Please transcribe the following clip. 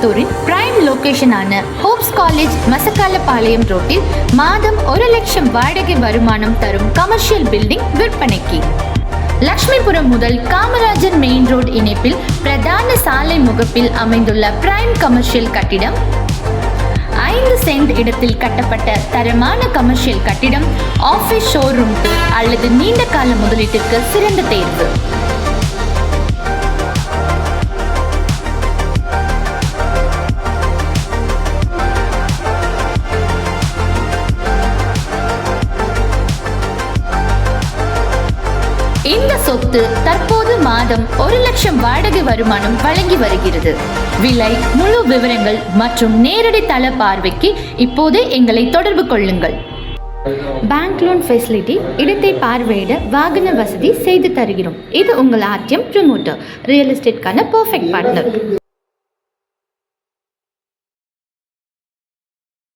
கோயம்புத்தூரின் prime லொகேஷனான hopes college மசக்காலப்பாளையம் ரோட்டில் மாதம் 1 லட்சம் வாடகை வருமானம் தரும் கமர்ஷியல் பில்டிங் விற்பனைக்கு. லட்சுமிபுரம் முதல் காமராஜர் மெயின் ரோடு இணைப்பில் பிரதான சாலை முகப்பில் அமைந்துள்ள பிரைம் கமர்ஷியல் கட்டிடம். 5 சென்ட் இடத்தில் கட்டப்பட்ட தரமான கமர்ஷியல் கட்டிடம் ஆபீஸ் ஷோரூம்க்கு அல்லது நீண்ட கால முதலீட்டிற்கு சிறந்த தேர்வு. இந்த சொத்து தற்போது மாதம் 1 லட்சம் வாடகை வருமானம் வழங்கி வருகிறது. விலை, முழு விவரங்கள் மற்றும் நேரடி தள பார்வைக்கு இப்போதே எங்களை தொடர்பு கொள்ளுங்கள். பேங்க் லோன் ஃபெசிலிட்டி, இடத்தை பார்வையிட வாகன வசதி செய்து தருகிறோம். இது உங்கள் ஆர்டிஎம் ப்ரமோட்டர், ரியல் எஸ்டேட்கான பெர்ஃபெக்ட் பார்ட்னர்.